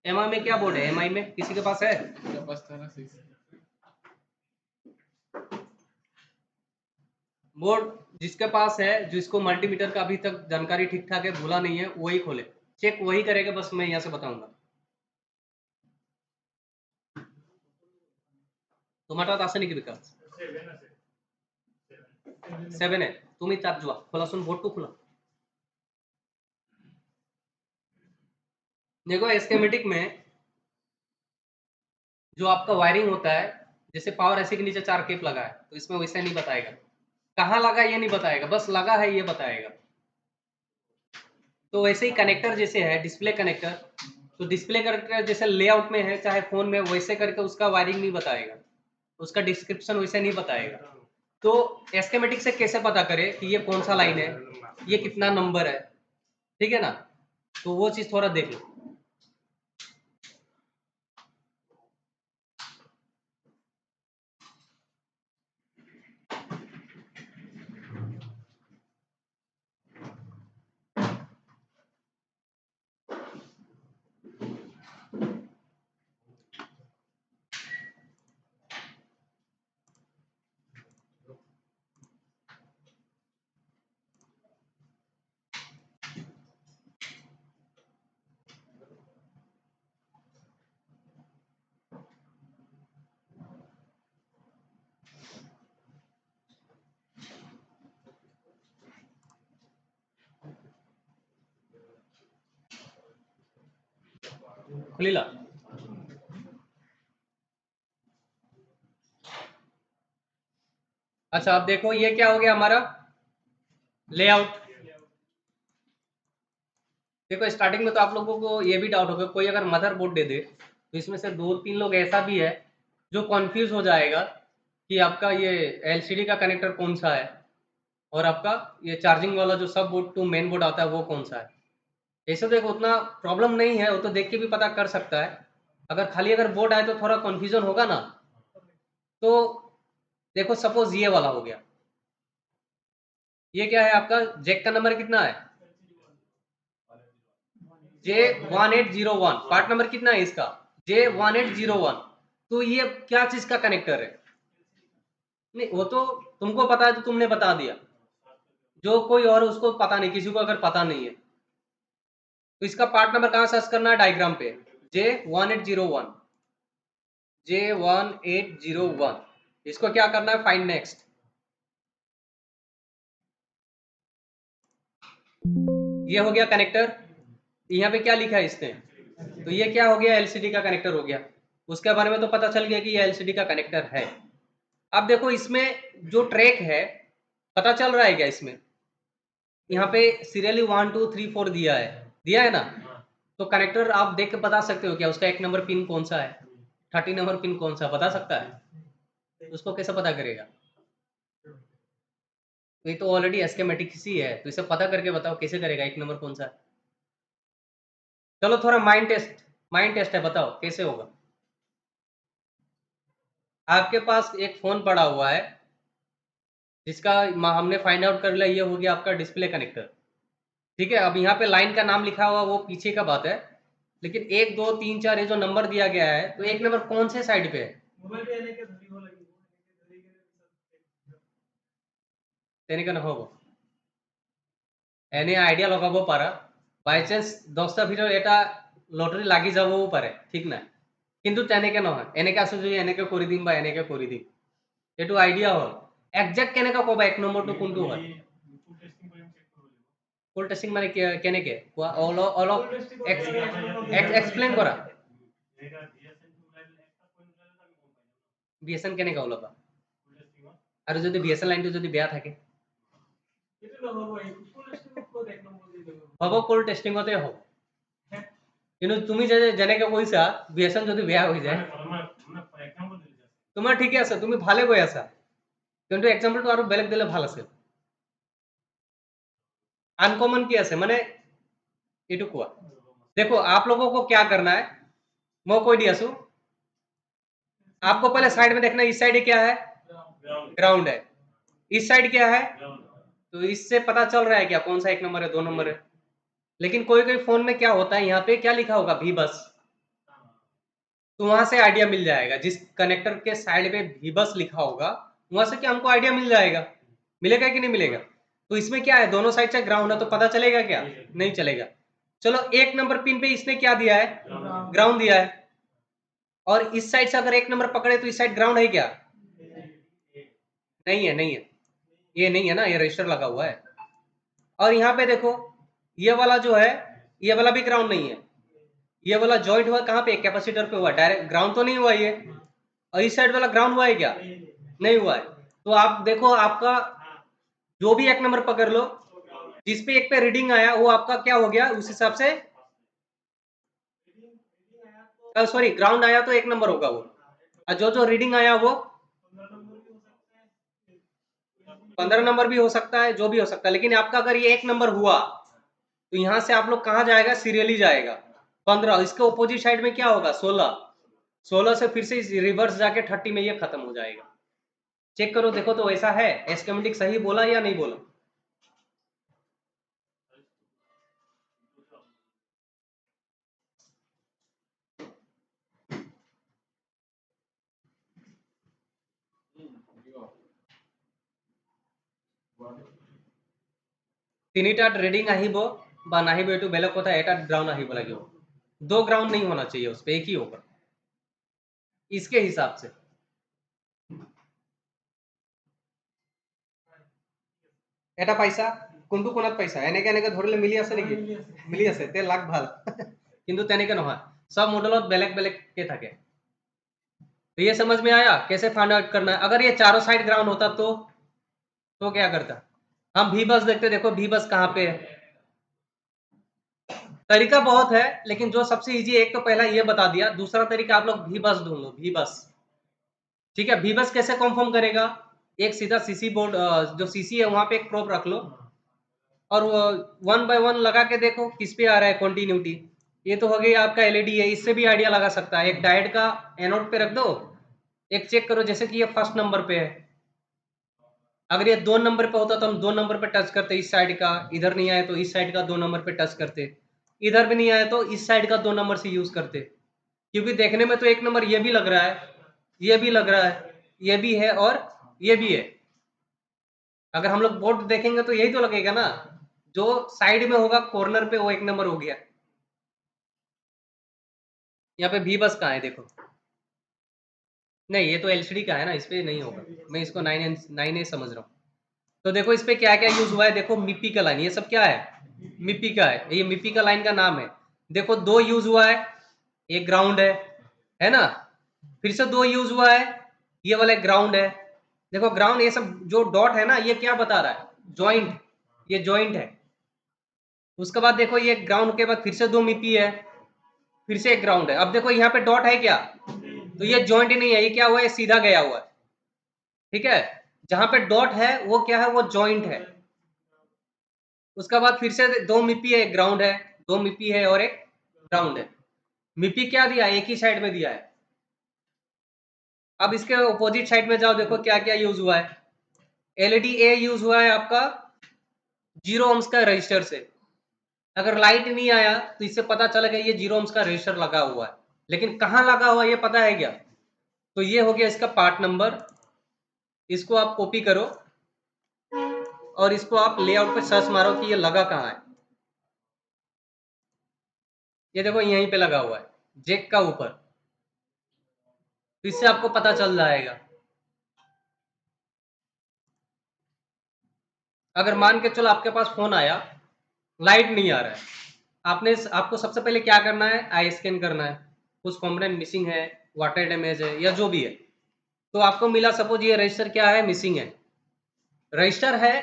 एमआई में क्या बोर्ड है, एमआई में किसी के पास है? मेरे पास था ना 6। बोर्ड जिसके पास है, जिसको मल्टीमीटर का अभी तक जानकारी ठीक ठाक है, भूला नहीं है, वही खोले, चेक वही करेगा, बस मैं यहाँ से बताऊंगा। तुम्हारा तो आसे नहीं विकास 7 है, तुम्ही चार जुआ खोलासून बोर्ड को खुला। देखो स्कीमेटिक में जो आपका वायरिंग होता है, जैसे पावर ऐसे के नीचे 4 केप लगा है, तो इसमें वैसे नहीं बताएगा, कहाँ लगा ये नहीं बताएगा, बस लगा है ये बताएगा। तो वैसे ही कनेक्टर जैसे है, डिस्प्ले कनेक्टर, तो डिस्प्ले कनेक्टर जैसे लेआउट में है चाहे फोन में, वैसे करके उसका वायरिंग नहीं बताएगा, उसका डिस्क्रिप्शन वैसे नहीं बताएगा। तो स्कीमेटिक से कैसे पता करे कि ये कौन सा लाइन है, ये कितना नंबर है, ठीक है ना, तो वो चीज थोड़ा देख लो। खुलीला, अच्छा अब देखो ये क्या हो गया हमारा लेआउट, देखो स्टार्टिंग में तो आप लोगों को ये भी डाउट होगा, कोई अगर मदरबोर्ड दे दे तो इसमें से 2-3 लोग ऐसा भी है जो कन्फ्यूज़ हो जाएगा कि आपका ये एलसीडी का कनेक्टर कौन-सा है और आपका ये चार्जिंग वाला जो सब बोर्ड टू मेन बोर्ड आता है वो कौन-सा है। ऐसे तो एक उतना प्रॉब्लम नहीं है, वो तो देख के भी पता कर सकता है। अगर खाली अगर बोर्ड आए तो थोड़ा कन्फ्यूज़न होगा ना। तो देखो सपोज़ ये वाला हो गया। ये क्या है आपका जैक का नंबर कितना है? J1801 पार्ट नंबर कितना है इसका? J1801। तो ये क्या चीज़ का कनेक्टर है? नहीं वो तो तुमको पता है तो तुमने बता दिया। जो कोई और उसको पता नहीं, किसी को अगर पता नहीं है तो इसका पार्ट नंबर कहाँ सर्च करना है? डायग्राम पे J1801 J1801 इसको क्या करना है? Find next. ये हो गया कनेक्टर। यहाँ पे क्या लिखा है इसने? तो ये क्या हो गया? एलसीडी का कनेक्टर हो गया। उसके बारे में तो पता चल गया कि ये एलसीडी का कनेक्टर है। अब देखो इसमें जो ट्रैक है पता चल रहा है क्या इसमें? यहाँ पे सीरियली 1 2 3 4 दिया है ना। तो कनेक्टर आप देख के बता सकते हो क्या उसका 1 नंबर पिन कौन सा है, 30 नंबर पिन कौन सा, बता सकता है? उसको कैसे पता करेगा? तो ये तो ऑलरेडी एस्केमेटिक ही है, तो इसे पता करके बताओ कैसे करेगा 1 नंबर कौन सा है? चलो थोड़ा माइंड टेस्ट है, बताओ कैसे होगा? आपके पास एक फोन पड़ा हुआ है जिसका हमने फाइंड आउट कर लिया, ये हो गया आपका डिस्प्ले कनेक्टर। ठीक है, अब यहाँ पे लाइन का नाम लिखा हुआ वो पीछे का बात है, लेकिन 1 2 3 4 ये जो नंबर दिया गया है तो 1 नंबर कौन से साइड पे है? তেনেকে নহ'ব, এনে আইডিয়া লগাব পাৰা, বাই চান্স 10টাৰ ভিতৰত এটা লটাৰী লাগি যাবও পাৰে, ঠিক নাই, কিন্তু তেনেকে নহয়, এনেকে আছে যদি এনেকে কৰি দিম বা এনেকে কৰি দিম, এইটো আইডিয়া হ'ল। একজেক্ট কেনেকে ক'বা 1 নম্বৰটো কোনটো হয়? ফুল টেষ্টিং মানে কেনেকে কোৱা, অলপ এক্সপ্লেইন কৰা। বিএছএন কেনেকে ওলাবা? আৰু যদি বিএছএন লাইনটো যদি বেয়া থাকে? হ'ব, ফুল টেষ্টিঙতে হ'ব। কিন্তু তুমি যেনেকে কৈছা বিএছএন যদি বেয়া হৈ যায়, তোমাৰ ঠিকে আছে, তুমি ভালে গৈ আছা, কিন্তু এক্সাম্পলটো আৰু বেলেগ দিলে ভাল আছিল। अनकॉमन की আছে মানে এইটো কোৱা। देखो आप लोगों को क्या करना है, मैं कोई दिया सु, आपको पहले साइड में देखना, इस साइड क्या है? ग्राउंड है। इस साइड क्या है? तो इससे पता चल रहा है क्या कौन सा 1 नंबर है 2 नंबर है? लेकिन कोई कोई फोन में क्या होता है, यहाँ पे क्या लिखा होगा? भी बस, तो वहां से आइडिया मिल जाएगा, जिस कनेक्टर के साइड पे भी बस लिखा होगा वहां से क्या हमको आइडिया मिल जाएगा। मिलेगा कि नहीं मिलेगा? तो इसमें क्या है, दोनों साइड से ग्राउंड है तो पता चलेगा क्या? नहीं चलेगा। चलो 1 नंबर पिन पे इसने क्या दिया है? ग्राउंड दिया है। और इस साइड से अगर 1 नंबर पकड़े तो इस साइड ग्राउंड है क्या? नहीं है, नहीं है, ये नहीं है ना, ये रजिस्टर लगा हुआ है। और यहाँ पे देखो ये वाला जो है, ये वाला भी ग्राउंड नहीं है, ये वाला जॉइंट हुआ कहाँ पे? कैपेसिटर पे हुआ, डायरेक्ट ग्राउंड तो नहीं हुआ ये। और इस साइड वाला ग्राउंड हुआ है क्या? नहीं हुआ है। तो आप देखो आपका जो भी 1 नंबर पकड़ लो, जिस पे एक पे रीडिंग आया वो आपका क्या हो गया, उस हिसाब से सॉरी ग्राउंड आया तो 1 नंबर होगा वो, और जो रीडिंग आया वो 15 नंबर भी हो सकता है, जो भी हो सकता है, लेकिन आपका अगर ये 1 नंबर हुआ तो यहाँ से आप लोग कहाँ जाएगा? सीरियली जाएगा 15, इसके ऑपोजिट साइड में क्या होगा? 16 से फिर से रिवर्स जाके 30 में ये खत्म हो जाएगा। चेक करो, देखो तो ऐसा है, एस्केमेटिक सही बोला या नहीं बोला? তিনিটা रीडिंग আহিব বা নাহিব এইটো বেলেগ কথা, এটা গ্রাউন্ড আহিব লাগিব, 2 ग्राउंड नहीं होना चाहिए, उस पे एक ही होगा इसके हिसाब से। এটা পাইছা? কোনটো কোণত পাইছা? এনেকে এনেকে ধৰিলে মিলি আছে নেকি? মিলি আছে, তে লাগ ভাল। কিন্তু তেনেকে নহয়, सब मॉडलत बेलेग बेलेग के থাকে। तो ये समझ में आया कैसे फाइंड आउट करना है? अगर ये चारों साइड ग्राउंड होता तो क्या करता? हम भी बस देखते, देखो भी बस कहाँ पे है, तरीका बहुत है, लेकिन जो सबसे इजी, एक तो पहला ये बता दिया, दूसरा तरीका आप लोग वी बस ढूंढ लो, वी बस। ठीक है, वी बस कैसे कंफर्म करेगा? एक सीधा सीसी बोर्ड, जो सीसी है वहां पे एक प्रोब रख लो और वो 1 बाय 1 लगा के देखो किस पे आ रहा है कंटिन्यूटी। ये तो हो गई आपका एलईडी है, इससे भी आइडिया लगा सकता है। एक डायोड का एनोड पे रख दो, एक चेक करो, जैसे कि ये फर्स्ट नंबर पे है, अगर ये 2 नंबर पे होता तो हम 2 नंबर पे टच करते, इस साइड का, इधर नहीं आया तो इस साइड का 2 नंबर पे टच करते, इधर भी नहीं आया तो इस साइड का 2 नंबर से यूज करते, क्योंकि देखने में तो 1 नंबर ये भी लग रहा है, ये भी लग रहा है, ये भी है और ये भी है। अगर हम लोग बोर्ड देखेंगे तो यही तो लगेगा ना, जो साइड में होगा कॉर्नर पे वो 1 नंबर हो गया। यहाँ पे भी बस कहाँ है देखो, नहीं ये तो एलसीडी का है ना, इस पे नहीं होगा, मैं इसको 9A समझ रहा हूँ। तो देखो इस पे क्या क्या यूज हुआ है, देखो मिपी का लाइन, ये सब क्या है, मिपी का है, ये मिपी का लाइन का नाम है। देखो 2 यूज हुआ है, एक ग्राउंड है ना, फिर से 2 यूज हुआ है, ये वाला ग्राउंड है। देखो ग्राउंड, ये सब जो डॉट है ना, ये क्या बता रहा है, जॉइंट, ये जॉइंट है। उसके बाद देखो ये ग्राउंड के बाद फिर से 2 मिपी है, फिर से एक ग्राउंड है। अब देखो यहाँ पे डॉट है क्या, तो ये जॉइंट ही नहीं है, ये क्या हुआ है, सीधा गया हुआ है। ठीक है, जहां पे डॉट है वो क्या है, वो जॉइंट है। उसके बाद फिर से 2 मिपी है, एक ग्राउंड है, 2 मिपी है और एक ग्राउंड है। मिपी क्या दिया, एक ही साइड में दिया है। अब इसके ऑपोजिट साइड में जाओ, देखो क्या क्या यूज हुआ है। एलईडी ए यूज हुआ है आपका 0 ohms का रजिस्टर से। अगर लाइट नहीं आया तो इससे पता चलेगा ये 0 ohms का रजिस्टर लगा हुआ है, लेकिन कहाँ लगा हुआ है ये पता है क्या? तो ये हो गया इसका पार्ट नंबर, इसको आप कॉपी करो और इसको आप लेआउट पे सर्च मारो कि ये लगा कहाँ है। ये देखो यहीं पे लगा हुआ है, जैक का ऊपर, तो इससे आपको पता चल जाएगा। अगर मान के चलो आपके पास फोन आया, लाइट नहीं आ रहा है, आपको सबसे पहले क्या करना है, आई स्कैन करना है, कुछ कंपोनेंट मिसिंग है, वाटर डैमेज है या जो भी है। तो आपको मिला, सपोज ये रजिस्टर क्या है, मिसिंग है, रजिस्टर है,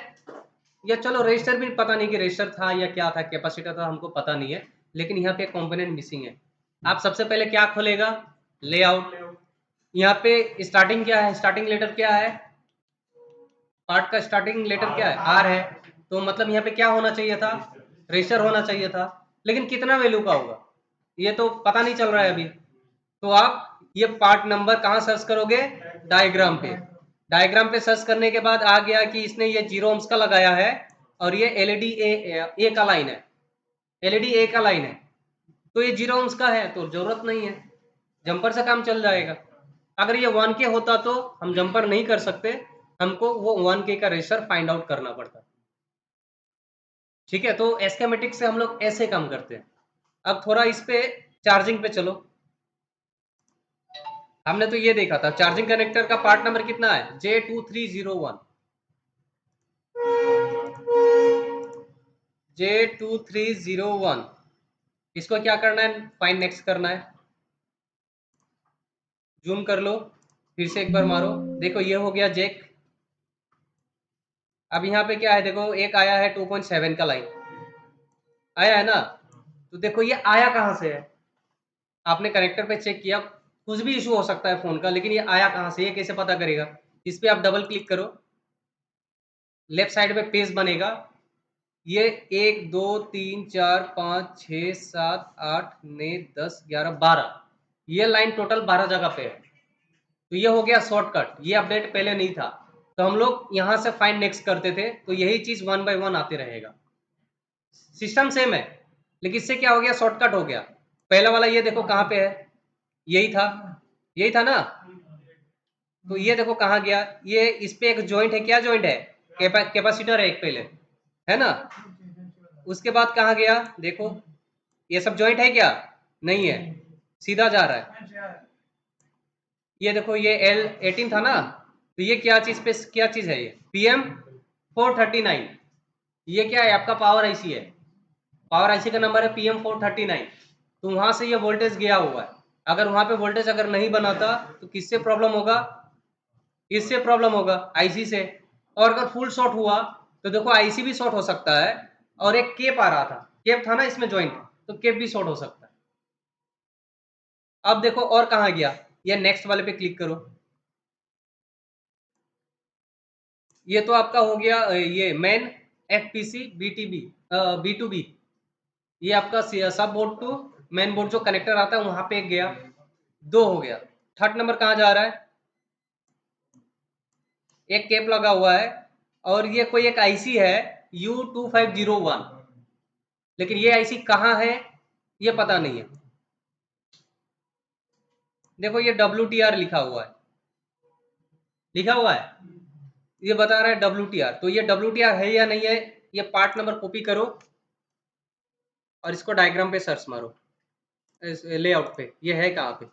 या चलो रजिस्टर भी पता नहीं कि रजिस्टर था या क्या था, कैपेसिटर था, हमको पता नहीं है, लेकिन यहाँ पे कंपोनेंट मिसिंग है। आप सबसे पहले क्या खोलेगा, लेआउट, यहाँ पे स्टार्टिंग क्या है, स्टार्टिंग लेटर क्या है, पार्ट का स्टार्टिंग लेटर क्या है, आर है, तो मतलब यहाँ पे क्या होना चाहिए था, रजिस्टर होना चाहिए था, लेकिन कितना वैल्यू का होगा ये तो पता नहीं चल रहा है अभी। तो आप ये पार्ट नंबर कहाँ सर्च करोगे, डायग्राम पे, डायग्राम पे सर्च करने के बाद आ गया कि इसने ये 0 ohms का लगाया है और ये एलईडी ए का लाइन है, एलईडी ए का लाइन है, तो ये 0 ohms का है तो जरूरत नहीं है, जंपर से काम चल जाएगा। अगर ये 1K होता तो हम जंपर नहीं कर सकते, हमको वो 1K का रजिस्टर फाइंड आउट करना पड़ता। ठीक है, तो एस्केमेटिक से हम लोग ऐसे काम करते हैं। अब थोड़ा इस पे चार्जिंग पे चलो। हमने तो ये देखा था चार्जिंग कनेक्टर का पार्ट नंबर कितना है, J2301, J2301। इसको क्या करना है, फाइंड नेक्स्ट करना है, जूम कर लो, फिर से एक बार मारो, देखो ये हो गया जैक। अब यहाँ पे क्या है, देखो एक आया है 2.7 का लाइन आया है ना, तो देखो ये आया कहाँ से है, आपने कनेक्टर पे चेक किया, कुछ भी इशू हो सकता है फोन का, लेकिन ये आया कहाँ से, ये कैसे पता करेगा? इस पे आप डबल क्लिक करो, लेफ्ट साइड में पेज बनेगा, ये 1 2 3 4 5 6 7 8 9 10 11 12, ये लाइन टोटल 12 जगह पे है। तो ये हो गया शॉर्टकट, ये अपडेट पहले नहीं था, तो हम लोग यहाँ से फाइंड नेक्स्ट करते थे, तो यही चीज 1 बाय 1 आते रहेगा। सिस्टम सेम है, लेकिन इससे क्या हो गया, शॉर्टकट हो गया। पहला वाला ये देखो कहाँ पे है, यही था, यही था ना, तो ये देखो कहाँ गया, ये इस पे एक जॉइंट है, क्या जॉइंट है, कैपेसिटर है एक पहले, है ना, उसके बाद कहाँ गया, देखो ये सब जॉइंट है क्या, नहीं है, सीधा जा रहा है। ये देखो ये L18 था ना, तो ये क्या चीज पे, क्या चीज है ये, PM439, ये क्या है, आपका पावर आईसी है, पावर आईसी का नंबर है PM439, तो वहां से ये वोल्टेज गया हुआ है। अगर वहां पे वोल्टेज अगर नहीं बनाता तो किससे प्रॉब्लम होगा, इससे प्रॉब्लम होगा, आईसी से। और अगर फुल शॉर्ट हुआ तो देखो आईसी भी शॉर्ट हो सकता है, और एक केप आ रहा था, केप था ना इसमें ज्वाइंट, तो केप भी शॉर्ट हो सकता है। अब देखो और कहाँ गया, ये नेक्स्ट वाले पे क्लिक करो। ये तो आपका हो गया ये मेन एफपीसी बीटीबी B2B, ये आपका सब बोर्ड टू मेन बोर्ड जो कनेक्टर आता है वहां पे एक गया, 2 हो गया। थर्ड नंबर कहाँ जा रहा है, एक केप लगा हुआ है और ये कोई एक आईसी है U2501, लेकिन ये आईसी कहाँ है ये पता नहीं है। देखो ये WTR लिखा हुआ है, ये बता रहा है WTR, तो ये WTR है या नहीं है, ये पार्ट नंबर कॉपी करो और इसको डायग्राम पे सर्च मारो, लेआउट पे ये है कहाँ पे,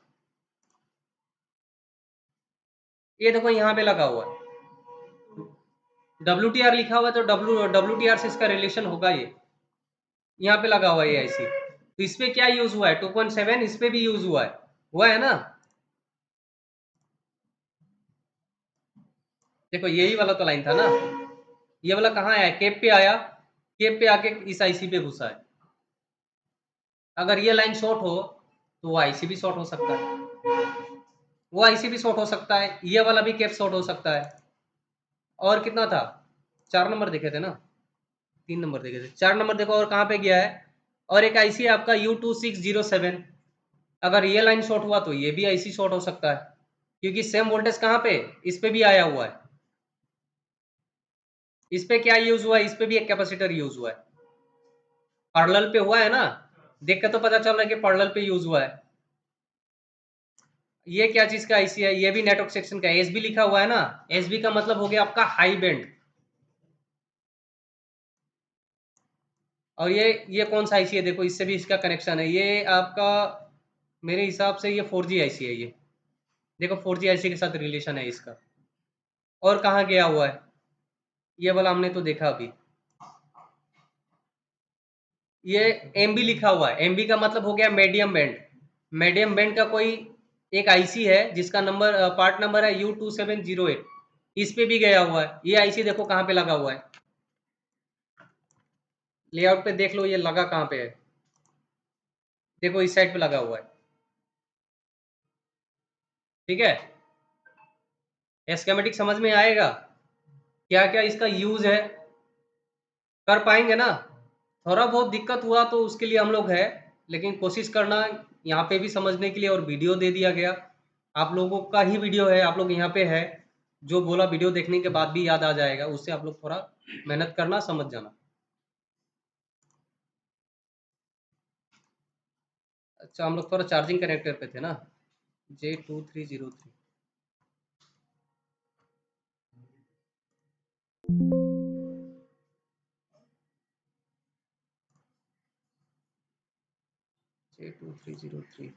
ये देखो यहाँ पे लगा हुआ है WTR लिखा हुआ है, तो WTR से इसका रिलेशन होगा, ये यहाँ पे लगा हुआ है ये आईसी। तो इस पे क्या यूज हुआ है 2.7, इस पे भी यूज हुआ है ना। देखो यही वाला तो लाइन था ना, ये वाला कहाँ आया, केप पे आया, केप पे आके इस आईसी पे घुसा है। अगर ये लाइन शॉर्ट हो तो वो आईसी भी शॉर्ट हो सकता है, वो आईसी भी शॉर्ट हो सकता है, ये वाला भी केप शॉर्ट हो सकता है। और कितना था, 4 नंबर देखे थे ना, 3 नंबर देखे थे, 4 नंबर देखो और कहाँ पे गया है। और एक आईसी है आपका U2607, अगर ये लाइन शॉर्ट हुआ तो ये भी आईसी शॉर्ट हो सकता है, क्योंकि सेम वोल्टेज कहाँ पे, इस पे भी आया हुआ है। इस पे क्या यूज हुआ है, इस पे भी एक कैपेसिटर यूज हुआ है, पैरेलल पे हुआ है ना, देख के तो पता चल रहा है कि पैरेलल पे यूज हुआ है। ये क्या चीज का आईसी है, ये भी नेटवर्क सेक्शन का, एसबी लिखा हुआ है ना, एसबी का मतलब हो गया आपका हाई बैंड। और ये कौन सा आईसी है, देखो इससे भी इसका कनेक्शन है, ये आपका मेरे हिसाब से ये 4G आईसी है, ये देखो 4G आईसी के साथ रिलेशन है इसका। और कहाँ गया हुआ है, ये वाला हमने तो देखा अभी, ये एमबी लिखा हुआ है, एमबी का मतलब हो गया मीडियम बैंड, मीडियम बैंड का कोई एक आईसी है जिसका नंबर पार्ट नंबर है U2708, इस पे भी गया हुआ है। ये आईसी देखो कहाँ पे लगा हुआ है, लेआउट पे देख लो ये लगा कहाँ पे है, देखो इस साइड पे लगा हुआ है, ठीक है। स्कीमेटिक समझ में आएगा, क्या क्या इसका यूज है, कर पाएंगे ना। थोड़ा बहुत दिक्कत हुआ तो उसके लिए हम लोग है, लेकिन कोशिश करना यहाँ पे भी समझने के लिए, और वीडियो दे दिया गया, आप लोगों का ही वीडियो है, आप लोग यहाँ पे है, जो बोला वीडियो देखने के बाद भी याद आ जाएगा, उससे आप लोग थोड़ा मेहनत करना, समझ जाना। अच्छा हम लोग थोड़ा चार्जिंग कनेक्टर पे थे ना, J2303, J2303,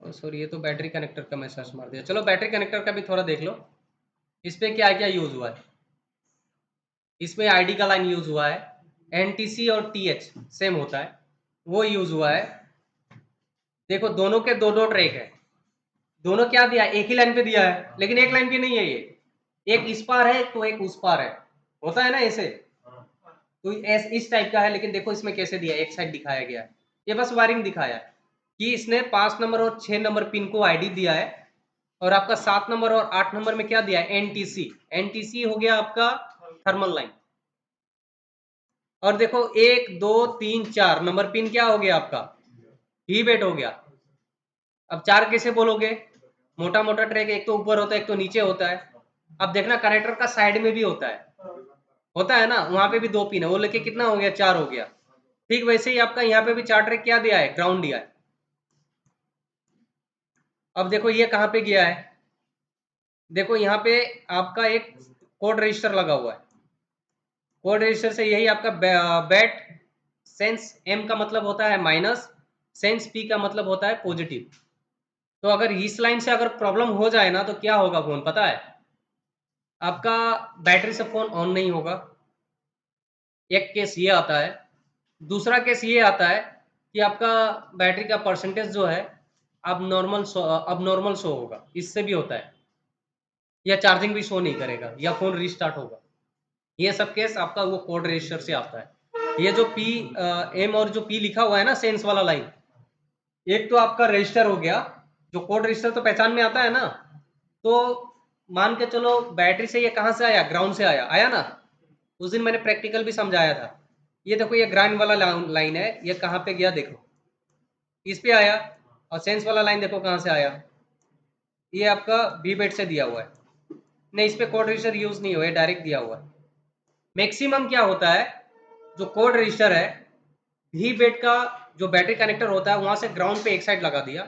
सॉरी ये तो बैटरी कनेक्टर का मैं सर्च मार दिया, चलो बैटरी कनेक्टर का भी थोड़ा देख लो, इस पे क्या क्या यूज हुआ है। इसमें आईडी का लाइन यूज हुआ है, एनटीसी और टीएच सेम होता है, वो यूज हुआ है। देखो दोनों के दो दो ट्रैक है, दोनों क्या दिया है, एक ही लाइन पे दिया है, लेकिन एक लाइन पे नहीं है, ये एक इस पार है तो एक उस पार है, होता है ना ऐसे, तो इस टाइप का है। लेकिन देखो इसमें कैसे दिया है, एक साइड दिखाया गया है, ये बस वायरिंग दिखाया है कि इसने 5 नंबर और 6 नंबर पिन को आईडी दिया है, और आपका 7 नंबर और 8 नंबर में क्या दिया है, एनटीसी, एनटीसी हो गया आपका थर्मल लाइन। और देखो 1 2 3 4 नंबर पिन क्या हो गया आपका, ही बेट हो गया। अब 4 कैसे बोलोगे, मोटा मोटा ट्रैक एक तो ऊपर होता है एक तो नीचे होता है। अब देखना कनेक्टर का साइड में भी होता है ना, वहां पे भी 2 पिन है, वो लेके कितना हो गया, 4 हो गया। ठीक वैसे ही आपका यहाँ पे भी 4 ट्रैक क्या दिया है, ग्राउंड दिया है। अब देखो ये कहाँ पे गया है, देखो यहाँ पे आपका एक कोड रजिस्टर लगा हुआ है, कोड रजिस्टर से यही आपका बैट सेंस एम का मतलब होता है माइनस, सेंस पी का मतलब होता है पॉजिटिव। तो अगर इस लाइन से अगर प्रॉब्लम हो जाए ना तो क्या होगा फोन पता है, आपका बैटरी से फोन ऑन नहीं होगा, एक केस ये आता है। दूसरा केस ये आता है कि आपका बैटरी का परसेंटेज जो है अब नॉर्मल शो होगा, इससे भी होता है या चार्जिंग भी शो नहीं करेगा या फोन रीस्टार्ट होगा। ये सब केस आपका वो कोड रजिस्टर से आता है। ये जो पी एम और जो पी लिखा हुआ है ना सेंस वाला लाइन, एक तो आपका रजिस्टर हो गया, जो कोड रजिस्टर तो पहचान में आता है ना। तो मान के चलो बैटरी से ये कहाँ से आया, ग्राउंड से आया ना। उस दिन मैंने प्रैक्टिकल भी समझाया था। ये देखो ये ग्राउंड वाला लाइन है, ये कहाँ पे गया देखो, इस पे आया। और सेंस वाला लाइन देखो कहाँ से आया, ये आपका बी बेट से दिया हुआ है। नहीं, इस पे कोड रजिस्टर यूज नहीं हुआ है, डायरेक्ट दिया हुआ है। मैक्सिमम क्या होता है, जो कोड रजिस्टर है भी बेट का जो बैटरी कनेक्टर होता है वहां से ग्राउंड पे एक साइड लगा दिया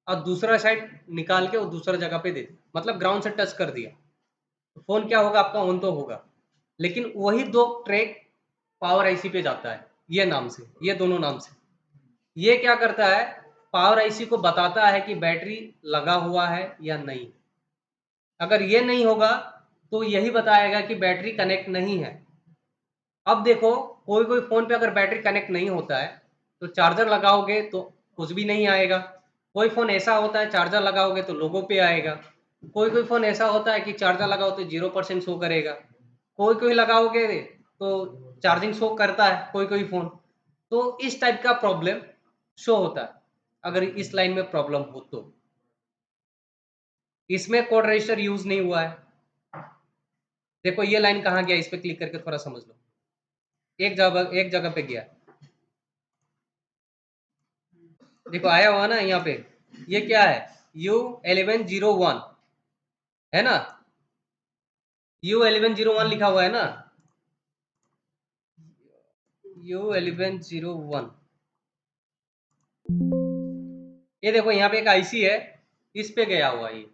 और दूसरा साइड निकाल के वो दूसरा जगह पे दे दिया, मतलब ग्राउंड से टच कर दिया। तो फोन क्या होगा आपका, ऑन तो होगा, लेकिन वही दो ट्रैक पावर आईसी पे जाता है, ये नाम से, ये दोनों नाम से। ये क्या करता है, पावर आईसी को बताता है कि बैटरी लगा हुआ है या नहीं। अगर ये नहीं होगा तो यही बताएगा कि बैटरी कनेक्ट नहीं है। अब देखो कोई कोई फोन पे अगर बैटरी कनेक्ट नहीं होता है तो चार्जर लगाओगे तो कुछ भी नहीं आएगा। कोई फोन ऐसा होता है चार्जर लगाओगे तो लोगो पे आएगा। कोई कोई फोन ऐसा होता है कि चार्जर लगाओ तो 0% शो करेगा। कोई कोई लगाओगे तो चार्जिंग शो करता है कोई कोई फोन। तो इस टाइप का प्रॉब्लम शो होता है अगर इस लाइन में प्रॉब्लम हो तो। इसमें कोड रजिस्टर यूज नहीं हुआ है। देखो ये लाइन कहाँ गया, इस पे क्लिक करके थोड़ा समझ लो। एक जगह पे गया, देखो आया हुआ ना यहाँ पे। ये क्या है, U1101 है ना, U1101 लिखा हुआ है ना, U1101। ये देखो यहाँ पे एक आईसी है, इस पे गया हुआ ये।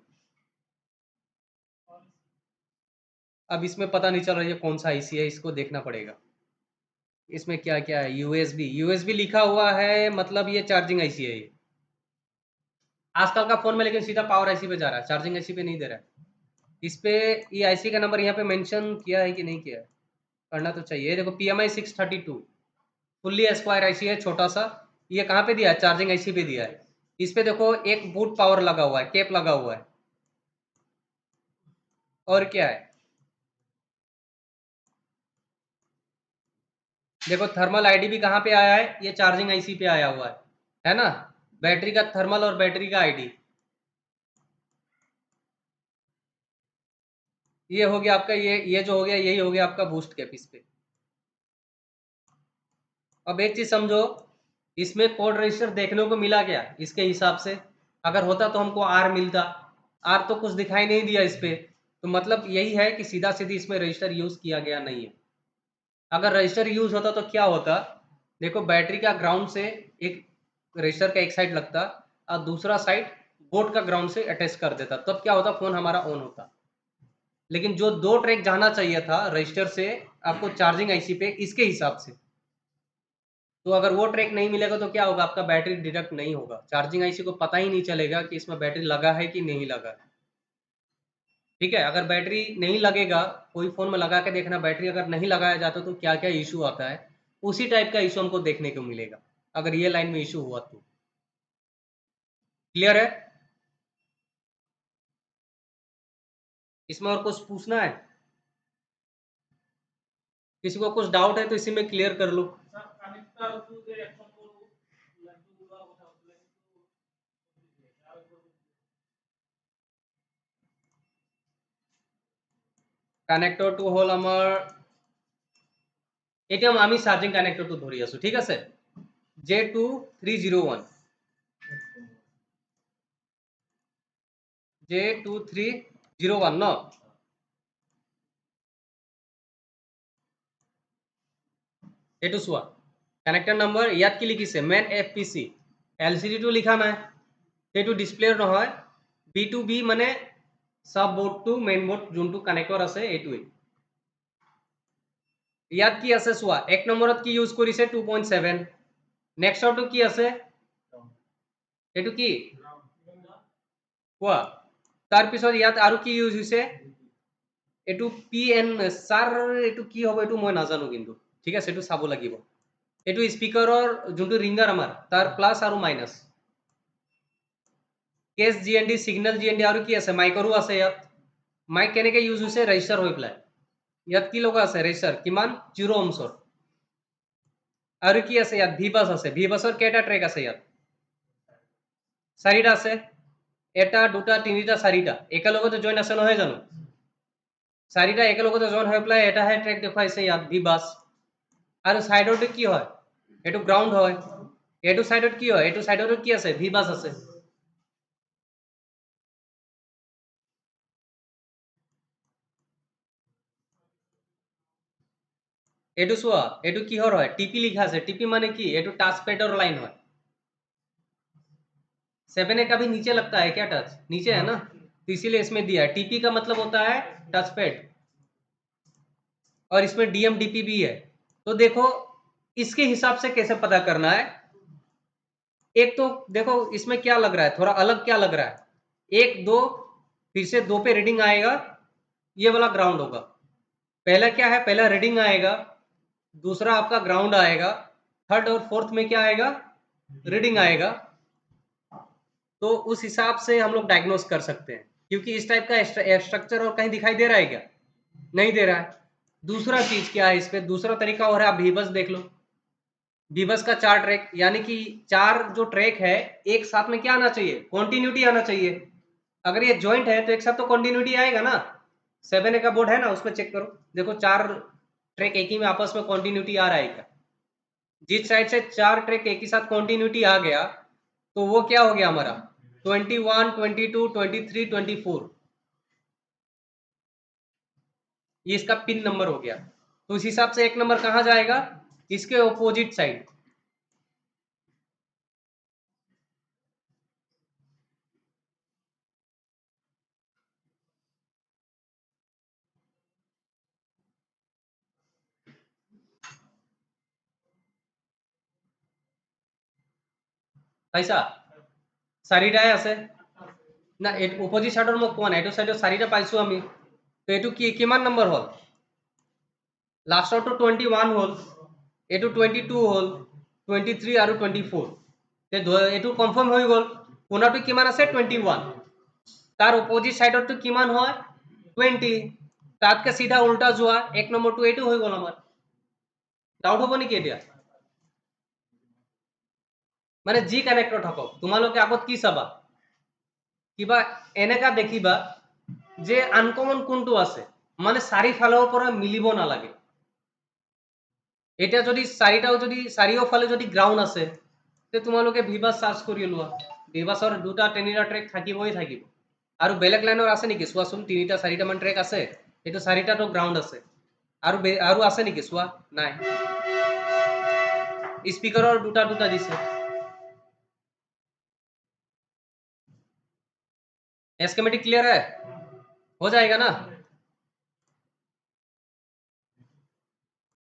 अब इसमें पता नहीं चल रहा है कौन सा आईसी है, इसको देखना पड़ेगा। इसमें क्या क्या है, यूएसबी लिखा हुआ है, मतलब ये चार्जिंग आईसी है ये आजकल का फोन में, लेकिन सीधा पावर आईसी पे जा रहा है, चार्जिंग आईसी पे नहीं दे रहा है। इस पे ये आईसी का नंबर यहाँ पे मेंशन किया है कि नहीं किया है, करना तो चाहिए। देखो PMI 632 फुल्ली स्क्वायर आईसी है, छोटा सा। ये कहाँ पे दिया है, चार्जिंग आईसी पे दिया है। इस पे देखो एक बूट पावर लगा हुआ है, केप लगा हुआ है, और क्या है, देखो थर्मल आईडी भी कहाँ पे आया है, ये चार्जिंग आईसी पे आया हुआ है ना। बैटरी का थर्मल और बैटरी का आईडी, ये हो गया आपका, ये जो हो गया यही हो गया आपका बूस्ट कैप इस पे। अब एक चीज समझो, इसमें कोड रजिस्टर देखने को मिला क्या इसके हिसाब से, अगर होता तो हमको आर मिलता। आर तो कुछ दिखाई नहीं दिया इस पे, तो मतलब यही है कि सीधा सीधी इसमें रजिस्टर यूज किया गया नहीं है। अगर रजिस्टर यूज होता तो क्या होता, देखो बैटरी का ग्राउंड से एक रजिस्टर का एक साइड लगता और दूसरा साइड बोर्ड का ग्राउंड से अटैच कर देता, तब क्या होता, फोन हमारा ऑन होता। लेकिन जो दो ट्रैक जाना चाहिए था रजिस्टर से आपको चार्जिंग आईसी पे इसके हिसाब से, तो अगर वो ट्रैक नहीं मिलेगा तो क्या होगा, आपका बैटरी डिडक्ट नहीं होगा, चार्जिंग आईसी को पता ही नहीं चलेगा कि इसमें बैटरी लगा है कि नहीं लगा है। ठीक है, अगर बैटरी नहीं लगेगा, कोई फोन में लगा के देखना, बैटरी अगर नहीं लगाया जाता तो क्या क्या इशू आता है, उसी टाइप का इशू हमको देखने को मिलेगा अगर ये लाइन में इशू हुआ तो। क्लियर है, इसमें और कुछ पूछना है, किसी को कुछ डाउट है तो इसी में क्लियर कर लो। কানেক্টৰ টু হল আমাৰ, এতিয়া আমি চাৰ্জিং কানেক্টৰটো ধৰি আছো, ঠিক আছে। J2301 J2301 ন, এইটো চোৱা কানেক্টৰ নম্বৰ ইয়াত কি লিখিছে, মেন FPC, LCD টো লিখা নাই, সেইটো ডিসপ্লেৰ নহয়, B2B মানে sub board to main board যোনটো কানেক্টৰ আছে এইটোৱে। ইয়াত কি আছে চোৱা, এক নম্বৰত কি ইউজ কৰিছে 2.7, নেক্সটৰটো কি আছে, এইটো কি কোৱা, তাৰপিছত ইয়াত আৰু কি ইউজ হৈছে, এইটো PN স্যাৰ, এইটো কি হ'ব এইটো মই নাজানো কিন্তু, ঠিক আছে এইটো চাব লাগিব। এইটো স্পিকাৰৰ যোনটো ৰিংগাৰ আমাৰ তাৰ প্লাছ আৰু minus, case GND, signal GND, আৰু কি আছে, মাইকৰো আছে ইয়াত। মাইক কেনেকৈ ইউজ হৈছে ৰেজিষ্টাৰ হৈ পেলাই ইয়াত কি লগা আছে ৰেজিষ্টাৰ কিমান 0 ohmsৰ আৰু কি আছে ইয়াত ভি বাছ আছে ভি বাছৰ কেইটা ট্ৰেক আছে ইয়াত 4টা আছে এটা দুটা তিনিটা 4টা একেলগতে জইন আছে নহয় জানো 4টা একেলগতে জইন হৈ পেলাই এটাহে ট্ৰেক দেখুৱাইছে ইয়াত ভি বাছ আৰু সাইডতে কি হয় এটো গ্ৰাউন্ড হয় এটো সাইডত কি হয় এটো সাইডত কি আছে ভি বাছ আছে এটো চোৱা এটো কিহৰ হয় টিপি লিখা আছে টিপি মানে কি এটো টাच पैडৰ লাइन হয় 7A का भी नीचे लगता है क्या टच नीचे है ना तो इसीलिए इसमें दिया है टीपी का मतलब होता है टच पैड और इसमें डीएमडीपी भी है तो देखो इसके हिसाब से कैसे पता करना है एक तो देखो इसमें क्या लग रहा है थोड़ा अलग क्या लग रहा है 1 2 फिर से 2 पे रीडिंग आएगा ये वाला ग्राउंड होगा पहला क्या है पहला रीडिंग आएगा दूसरा आपका ग्राउंड आएगा थर्ड और फोर्थ में क्या आएगा रीडिंग आएगा तो उस हिसाब से हम लोग डायग्नोस कर सकते हैं क्योंकि इस टाइप का स्ट्रक्चर और कहीं दिखाई दे रहा है क्या नहीं दे रहा है दूसरा चीज क्या है इस पे दूसरा तरीका हो रहा है आप भीबस देख लो भीबस का 4 ट्रैक यानी कि 4 जो ट्रैक है एक साथ में क्या आना चाहिए कॉन्टिन्यूटी आना चाहिए अगर ये जॉइंट है तो एक साथ तो कॉन्टिन्यूटी आएगा ना 7A का बोर्ड है ना उसमें चेक करो देखो 4 ट्रैक एक ही में आपस में कॉन्टिन्यूटी आ रहा है क्या जिस साइड से 4 ट्रैक एक ही साथ कॉन्टिन्यूटी आ गया तो वो क्या हो गया हमारा 21 22 23 24 ये इसका पिन नंबर हो गया तो उस हिसाब से एक नंबर कहाँ जाएगा इसके ऑपोजिट साइड পাইছা 4টাই আছে না অপোজিট সাইডৰ মোক কোৱা নাই এইটো সাইডত 4টা পাইছো আমি তো এইটো কি কিমান নম্বৰ হল লাষ্টৰটো 21 হল এইটো 22 হল 23 আৰু 24 এইটো কনফাৰ্ম হৈ গল কোনাটো কিমান আছে 21 তাৰ অপোজিট সাইডৰটো কিমান হয় 20 তাতকে সিধা উল্টা যোৱা এক নম্বৰটো এইটো হৈ গল আমাৰ ডাউট হ'ব নেকি এতিয়া মানে জি কানেক্টৰ থাকক তোমালোকে আগত কি চাবা কিবা এনেকা দেখিবা যে আনকমন কোনটো আছে মানে চাৰিফালৰ পৰা মিলিব নালাগে এটা যদি চাৰিওফালে যদি গ্ৰাউন্ড আছে তে তোমালোকে ভিবাস সার্চ কৰি লোৱা ভিবাসৰ দুটা তিনিটা ট্ৰেক থাকিবই থাকিব আৰু বেলেগ লাইনৰ আছে নেকি চোৱাচোন তিনিটা চাৰিটা মান ট্ৰেক আছে এইটো চাৰিটাটো গ্ৰাউন্ড আছে আৰু আছে নেকি চোৱা নাই স্পিকাৰৰ দুটা দুটা দিছে स्कीमेटिक क्लियर है हो जाएगा ना